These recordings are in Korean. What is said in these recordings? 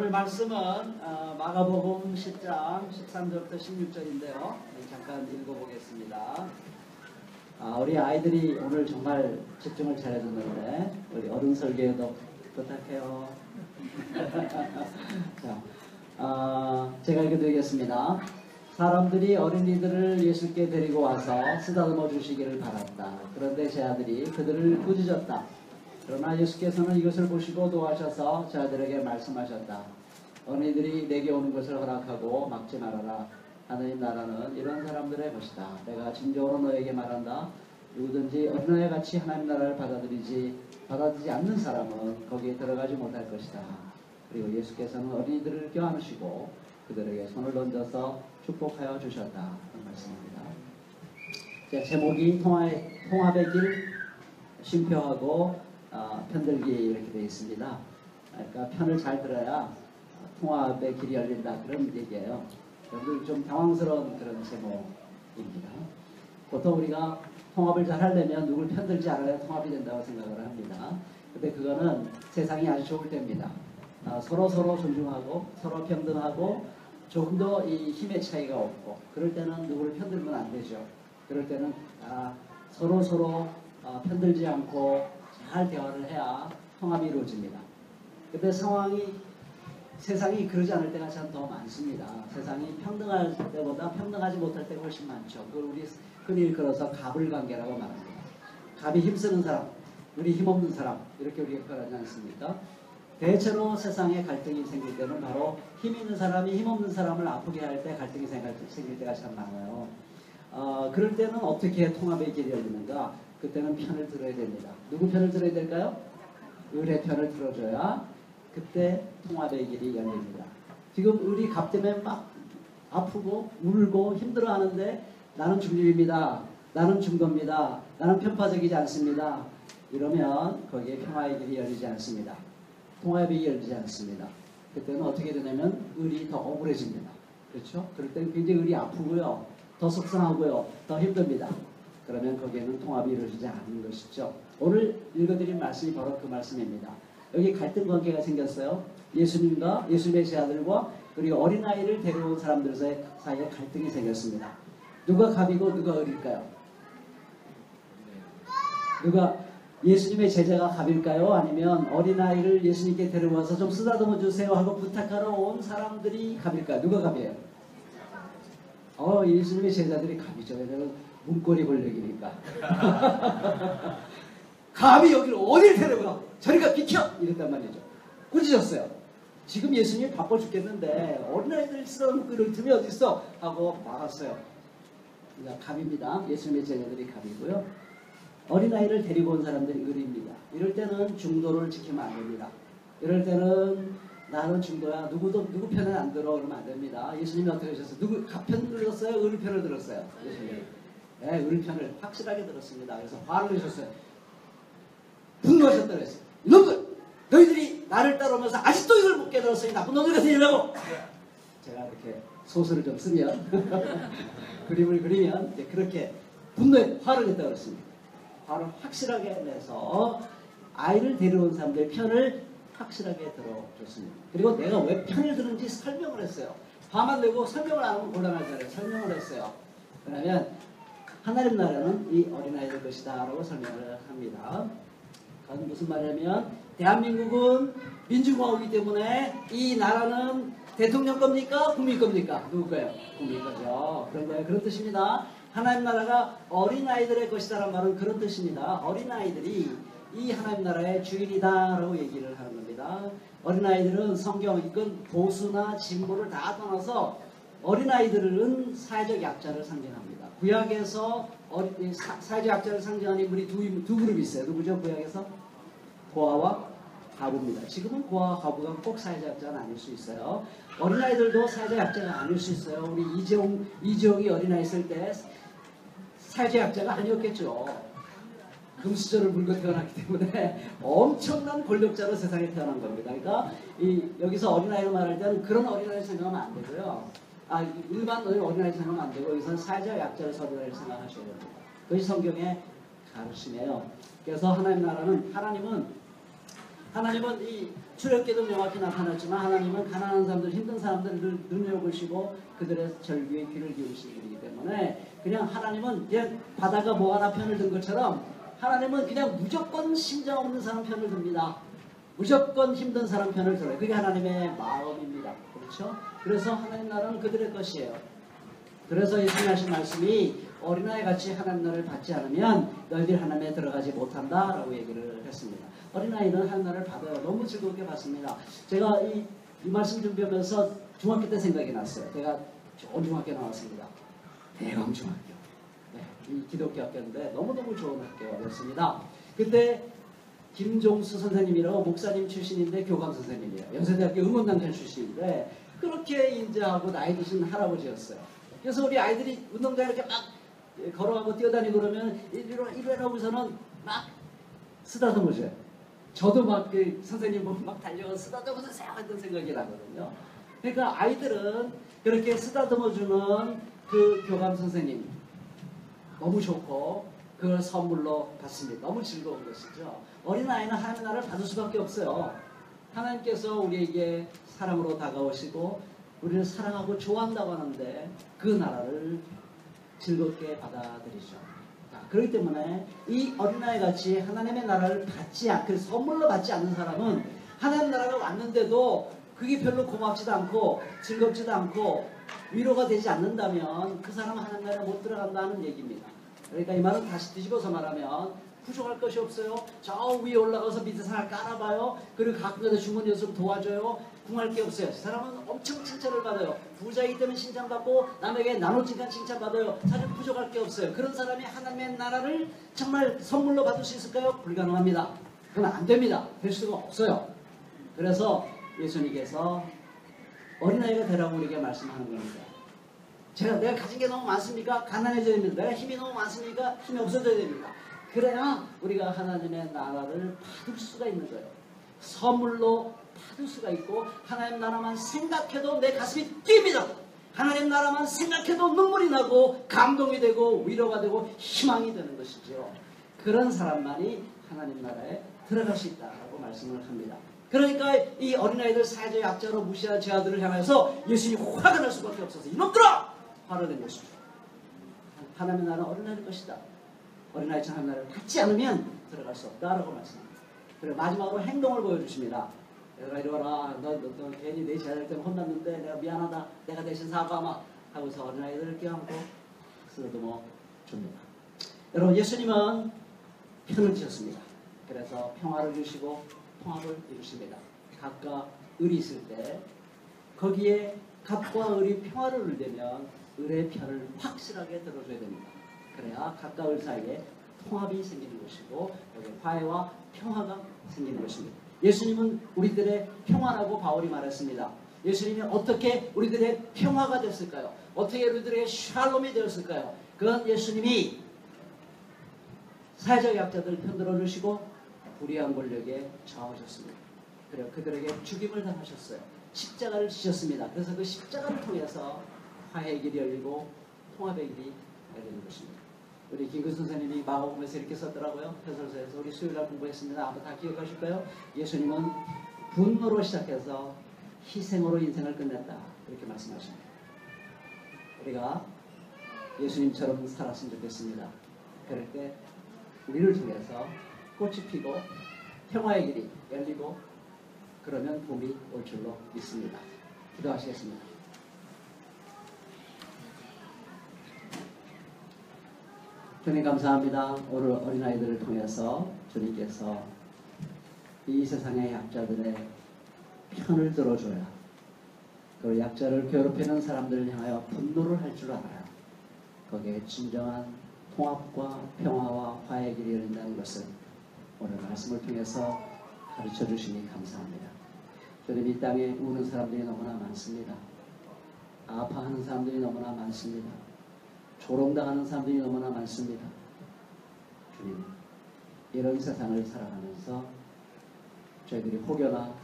오늘 말씀은 마가복음 10장 13절부터 16절인데요. 잠깐 읽어보겠습니다. 우리 아이들이 오늘 정말 집중을 잘해줬는데 우리 어른 설교에도 부탁해요. 자, 제가 읽어드리겠습니다. 사람들이 어린이들을 예수께 데리고 와서 쓰다듬어 주시기를 바랐다. 그런데 제 아들이 그들을 꾸짖었다. 그러나 예수께서는 이것을 보시고 노하셔서 저들에게 말씀하셨다. 어린이들이 내게 오는 것을 허락하고 막지 말아라. 하느님 나라는 이런 사람들의 것이다. 내가 진정으로 너에게 말한다. 누구든지 어린아이 같이 하나님 나라를 받아들이지 않는 사람은 거기에 들어가지 못할 것이다. 그리고 예수께서는 어린이들을 껴안으시고 그들에게 손을 얹어서 축복하여 주셨다. 그런 말씀입니다. 자, 제목이 통합의 길, 쉼표하고 편들기 이렇게 되어 있습니다. 그러니까 편을 잘 들어야 통합의 길이 열린다 그런 얘기예요. 여러분들 좀 당황스러운 그런 제목입니다. 보통 우리가 통합을 잘 하려면 누굴 편들지 않아야 통합이 된다고 생각을 합니다. 근데 그거는 세상이 아주 좋을 때입니다. 서로 존중하고 서로 평등하고 조금 더 이 힘의 차이가 없고 그럴 때는 누구를 편들면 안 되죠. 그럴 때는 서로 편들지 않고 잘 대화를 해야 통합이 이루어집니다. 근데 세상이 그러지 않을 때가 참 더 많습니다. 세상이 평등할 때보다 평등하지 못할 때가 훨씬 많죠. 그걸 우리 흔히 일컬어서 갑을관계라고 말합니다. 갑이 힘쓰는 사람, 우리 힘없는 사람 이렇게 우리가 표현하지 않습니까? 대체로 세상에 갈등이 생길 때는 바로 힘 있는 사람이 힘없는 사람을 아프게 할 때 갈등이 생길 때가 참 많아요. 그럴 때는 어떻게 통합의 길이 열리는가? 그때는 편을 들어야 됩니다. 누구 편을 들어야 될까요? 을의 편을 들어줘야 그때 통합의 길이 열립니다. 지금 을이 갑 때문에 막 아프고 울고 힘들어하는데 나는 중립입니다. 나는 중도입니다. 나는 편파적이지 않습니다. 이러면 거기에 평화의 길이 열리지 않습니다. 통합의 길이 열리지 않습니다. 그때는 어떻게 되냐면 을이 더 억울해집니다. 그렇죠? 그럴 때는 굉장히 을이 아프고요. 더 속상하고요. 더 힘듭니다. 그러면 거기에는 통합이 이루어지지 않는 것이죠. 오늘 읽어드린 말씀이 바로 그 말씀입니다. 여기 갈등 관계가 생겼어요. 예수님과 예수님의 제자들과 그리고 어린아이를 데려온 사람들 사이에 갈등이 생겼습니다. 누가 갑이고 누가 을일까요? 예수님의 제자가 갑일까요? 아니면 어린아이를 예수님께 데려와서 좀 쓰다듬어 주세요 하고 부탁하러 온 사람들이 갑일까요? 누가 갑이에요? 예수님의 제자들이 갑이죠. 왜냐하면 문고리 권력이니까. 감히 여기를 어딜 데려가? 저리가 비켜! 이랬단 말이죠. 꾸짖었어요. 지금 예수님이 바빠 죽겠는데 어린아이들 쓰던 끈을 틈이 어딨어? 하고 막았어요. 그러니까 갑입니다. 예수님의 제자들이 갑이고요. 어린아이를 데리고 온 사람들이 을입니다. 이럴 때는 중도를 지키면 안 됩니다. 이럴 때는 나는 중도야. 누구 편은 안 들어. 그러면 안 됩니다. 예수님이 어떻게 하셨어요? 누구 갑 편 들었어요? 을 편을 들었어요? 예수님이. 네, 을 편을 확실하게 들었습니다. 그래서 화를 내셨어요. 분노하셨다고 했어요. 이놈들! 너희들이 나를 따라오면서 아직도 이걸 못 깨달았으니 나쁜 놈들 같은 일이라고! 제가 이렇게 소설을 좀 쓰면 그림을 그리면 이제 그렇게 분노에 화를 냈다고 그랬습니다. 화를 확실하게 내서 아이를 데려온 사람들의 편을 확실하게 들어줬습니다. 그리고 내가 왜 편을 드는지 설명을 했어요. 화만 내고 설명을 안 하면 곤란하잖아요. 설명을 했어요. 그러면 하나님 나라는 이 어린아이들 것이다 라고 설명을 합니다. 그건 무슨 말이냐면 대한민국은 민주공화국이기 때문에 이 나라는 대통령 겁니까? 국민 겁니까? 누구 거예요? 국민 거죠. 그런 거예요. 그런 뜻입니다. 하나님 나라가 어린아이들의 것이다라는 말은 그런 뜻입니다. 어린아이들이 이 하나님 나라의 주인이다 라고 얘기를 하는 겁니다. 어린아이들은 성경, 이건 보수나 진보를 다 떠나서 어린아이들은 사회적 약자를 상징합니다. 구약에서 사회적 약자를 상징하는 인물이 두 그룹이 있어요. 누구죠? 구약에서? 고아와 과부입니다. 지금은 고아와 과부가 꼭 사회적 약자는 아닐 수 있어요. 어린아이들도 사회적 약자가 아닐 수 있어요. 우리 이재용이 어린아이 있을 때 사회적 약자가 아니었겠죠. 금수저를 물고 태어났기 때문에 엄청난 권력자로 세상에 태어난 겁니다. 그러니까 여기서 어린아이로 말할 때는 그런 어린아이를 생각하면 안 되고요. 일반 어린아이를 생각하면 안 되고 여기서는 사회적 약자를 어린아이를 생각하셔야 됩니다. 그것이 성경의 가르침이에요. 그래서 하나님은 하나님은 이 출애굽기도 명확히 나타났지만 하나님은 가난한 사람들, 힘든 사람들을 눈여보시고 그들의 절규에 귀를 기울이시기 때문에 그냥 하나님은 그냥 바다가 뭐 하나 편을 든 것처럼 하나님은 그냥 무조건 심장 없는 사람 편을 듭니다. 무조건 힘든 사람 편을 들어요. 그게 하나님의 마음입니다. 그렇죠? 그래서 하나님 나라는 그들의 것이에요. 그래서 예수님 하신 말씀이 어린아이 같이 하나님 나라를 받지 않으면 너희들이 하나님에 들어가지 못한다 라고 얘기를 했습니다. 어린아이는 하나님 나라를 받아요. 너무 즐겁게 받습니다. 제가 이 말씀 준비하면서 중학교 때 생각이 났어요. 제가 좋은 중학교 나왔습니다. 대강 중학교. 네, 이 기독교 학교인데 너무너무 좋은 학교였습니다. 그때 김종수 선생님이라고 목사님 출신인데 교감 선생님이에요. 연세대학교 응원단장 출신인데 그렇게 인자하고 나이 드신 할아버지였어요. 그래서 우리 아이들이 운동장에 이렇게 막 걸어가고 뛰어다니고 그러면 이러고서는 막 쓰다듬어줘요. 저도 막 그 선생님 보면 막 달려가서 쓰다듬어주세요 했던 생각이 나거든요. 그러니까 아이들은 그렇게 쓰다듬어주는 그 교감 선생님 너무 좋고 그걸 선물로 받습니다. 너무 즐거운 것이죠. 어린아이는 하나님의 나라를 받을 수밖에 없어요. 하나님께서 우리에게 사랑으로 다가오시고 우리를 사랑하고 좋아한다고 하는데 그 나라를 즐겁게 받아들이죠. 그렇기 때문에 이 어린아이 같이 하나님의 나라를 받지 않고 선물로 받지 않는 사람은 하나님 나라가 왔는데도 그게 별로 고맙지도 않고 즐겁지도 않고 위로가 되지 않는다면 그 사람은 하나님 나라에 못 들어간다는 얘기입니다. 그러니까 이 말은 다시 뒤집어서 말하면 부족할 것이 없어요. 저 위에 올라가서 밑에 산을 깔아봐요. 그리고 가끔가다 주머니에서 좀 도와줘요. 궁할 게 없어요. 그 사람은 엄청 칭찬을 받아요. 부자이기 때문에 칭찬받고 남에게 나눠주니까 칭찬받아요. 사실 부족할 게 없어요. 그런 사람이 하나님의 나라를 정말 선물로 받을 수 있을까요? 불가능합니다. 그건 안 됩니다. 될 수가 없어요. 그래서 예수님께서 어린아이가 되라고 우리에게 말씀하는 겁니다. 내가 가진 게 너무 많습니까? 가난해져야 됩니다. 내가 힘이 너무 많습니까? 힘이 없어져야 됩니다. 그래야 우리가 하나님의 나라를 받을 수가 있는 거예요. 선물로 받을 수가 있고 하나님 나라만 생각해도 내 가슴이 뜁니다. 하나님 나라만 생각해도 눈물이 나고 감동이 되고 위로가 되고 희망이 되는 것이죠. 그런 사람만이 하나님 나라에 들어갈 수 있다고 말씀을 합니다. 그러니까 이 어린아이들 사회적 약자로 무시한 제 아들을 향해서 예수님이 화가 날 수밖에 없어서 이놈들아! 화를 낸 것이죠. 하나님의 나라는 어린아이일 것이다. 어린아이처럼 하나님 나라를 받지 않으면 들어갈 수 없다라고 말씀합니다. 그리고 마지막으로 행동을 보여주십니다. 내가 이리 와라. 너 괜히 내 제자들 때문에 혼났는데 내가 미안하다. 내가 대신 사과하마. 하고서 어린아이들을 껴안고 쓰다듬어 줍니다. 여러분 예수님은 편을 지었습니다. 그래서 평화를 주시고 통합을 이루십니다. 갓과 을이 있을 때 거기에 갓과 을이 평화를 이루려면 을의 편을 확실하게 들어줘야 됩니다. 그래야 갓과 을 사이에 통합이 생기는 것이고 여기 화해와 평화가 생기는 것입니다. 예수님은 우리들의 평화라고 바울이 말했습니다. 예수님이 어떻게 우리들의 평화가 됐을까요? 어떻게 우리들의 샬롬이 되었을까요? 그건 예수님이 사회적 약자들 편들어 주시고 불의한 권력에 저으셨습니다. 그리고 그들에게 죽임을 당하셨어요. 십자가를 지셨습니다. 그래서 그 십자가를 통해서 화해의 길이 열리고 통합의 길이 열리는 것입니다. 우리 김근 선생님이 마가복음에서 이렇게 썼더라고요. 해설서에서 우리 수요일날 공부했습니다. 아마 다 기억하실까요? 예수님은 분노로 시작해서 희생으로 인생을 끝냈다. 이렇게 말씀하십니다. 우리가 예수님처럼 살았으면 좋겠습니다. 그럴 때 우리를 통해서 꽃이 피고 평화의 길이 열리고 그러면 봄이 올 줄로 믿습니다. 기도하시겠습니다. 주님 감사합니다. 오늘 어린아이들을 통해서 주님께서 이 세상의 약자들의 편을 들어줘야 그 약자를 괴롭히는 사람들을 향하여 분노를 할 줄 알아요. 거기에 진정한 통합과 평화와 화해의 길이 열린다는 것을 오늘 말씀을 통해서 가르쳐 주시니 감사합니다. 주님 이 땅에 우는 사람들이 너무나 많습니다. 아파하는 사람들이 너무나 많습니다. 조롱당하는 사람들이 너무나 많습니다. 주님, 이런 세상을 살아가면서 저희들이 혹여나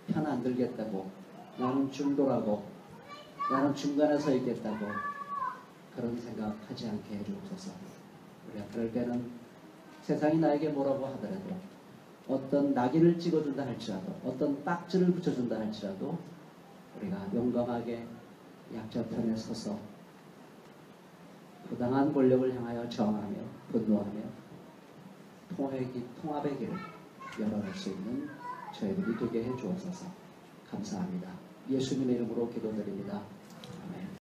편 안 들겠다고 나는 중도라고 나는 중간에 서 있겠다고 그런 생각하지 않게 해주옵소서. 우리가 그럴 때는 세상이 나에게 뭐라고 하더라도 어떤 낙인을 찍어준다 할지라도 어떤 딱지를 붙여준다 할지라도 우리가 용감하게 약자 편에 서서 부당한 권력을 향하여 저항하며 분노하며 통합의 길을 열어갈 수 있는 저희들이 되게 해 주옵소서. 감사합니다. 예수님의 이름으로 기도드립니다. 아멘.